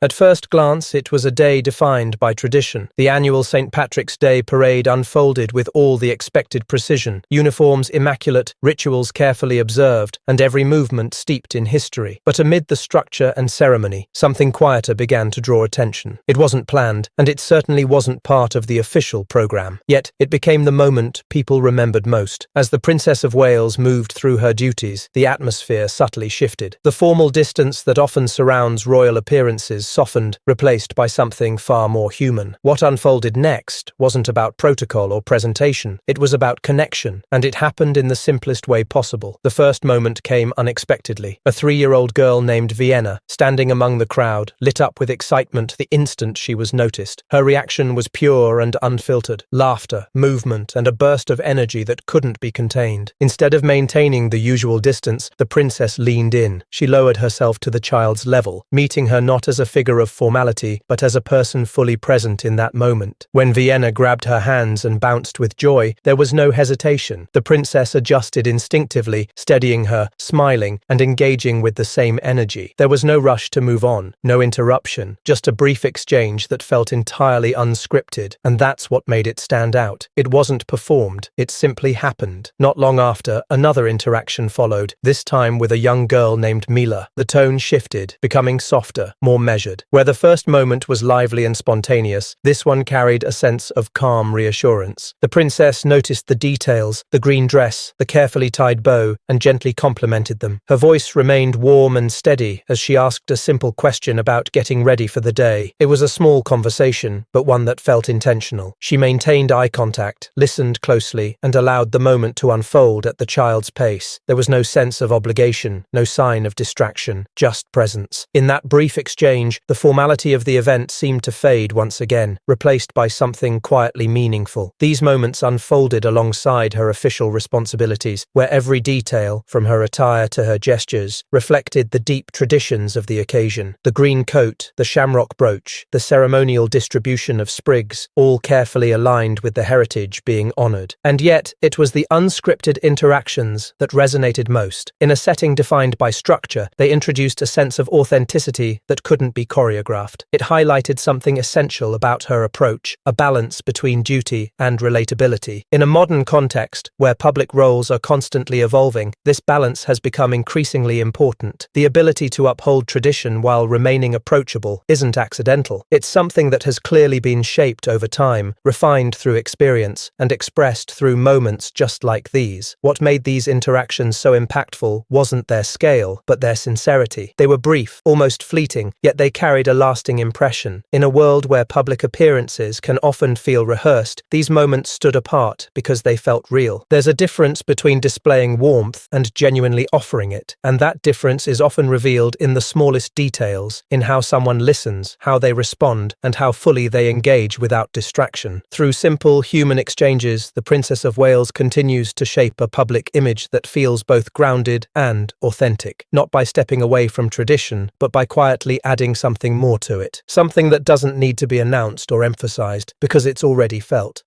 At first glance, it was a day defined by tradition. The annual St. Patrick's Day parade unfolded with all the expected precision, uniforms immaculate, rituals carefully observed, and every movement steeped in history. But amid the structure and ceremony, something quieter began to draw attention. It wasn't planned, and it certainly wasn't part of the official program. Yet, it became the moment people remembered most. As the Princess of Wales moved through her duties, the atmosphere subtly shifted. The formal distance that often surrounds royal appearances softened, replaced by something far more human. What unfolded next wasn't about protocol or presentation. It was about connection, and it happened in the simplest way possible. The first moment came unexpectedly. A 3-year-old girl named Vienna, standing among the crowd, lit up with excitement the instant she was noticed. Her reaction was pure and unfiltered. Laughter, movement, and a burst of energy that couldn't be contained. Instead of maintaining the usual distance, the princess leaned in. She lowered herself to the child's level, meeting her not as a figure of formality, but as a person fully present in that moment. When Vienna grabbed her hands and bounced with joy, there was no hesitation. The princess adjusted instinctively, steadying her, smiling, and engaging with the same energy. There was no rush to move on, no interruption, just a brief exchange that felt entirely unscripted, and that's what made it stand out. It wasn't performed, it simply happened. Not long after, another interaction followed, this time with a young girl named Mila. The tone shifted, becoming softer, more measured. Where the first moment was lively and spontaneous, this one carried a sense of calm reassurance. The princess noticed the details, the green dress, the carefully tied bow, and gently complimented them. Her voice remained warm and steady as she asked a simple question about getting ready for the day. It was a small conversation, but one that felt intentional. She maintained eye contact, listened closely, and allowed the moment to unfold at the child's pace. There was no sense of obligation, no sign of distraction, just presence. In that brief exchange, the formality of the event seemed to fade once again, replaced by something quietly meaningful. These moments unfolded alongside her official responsibilities, where every detail, from her attire to her gestures, reflected the deep traditions of the occasion. The green coat, the shamrock brooch, the ceremonial distribution of sprigs, all carefully aligned with the heritage being honored. And yet, it was the unscripted interactions that resonated most. In a setting defined by structure, they introduced a sense of authenticity that couldn't be choreographed. It highlighted something essential about her approach, a balance between duty and relatability. In a modern context, where public roles are constantly evolving, this balance has become increasingly important. The ability to uphold tradition while remaining approachable isn't accidental. It's something that has clearly been shaped over time, refined through experience, and expressed through moments just like these. What made these interactions so impactful wasn't their scale, but their sincerity. They were brief, almost fleeting, yet they carried a lasting impression. In a world where public appearances can often feel rehearsed, these moments stood apart because they felt real. There's a difference between displaying warmth and genuinely offering it, and that difference is often revealed in the smallest details, in how someone listens, how they respond, and how fully they engage without distraction. Through simple human exchanges, the Princess of Wales continues to shape a public image that feels both grounded and authentic, not by stepping away from tradition, but by quietly adding something more to it, something that doesn't need to be announced or emphasized, because it's already felt.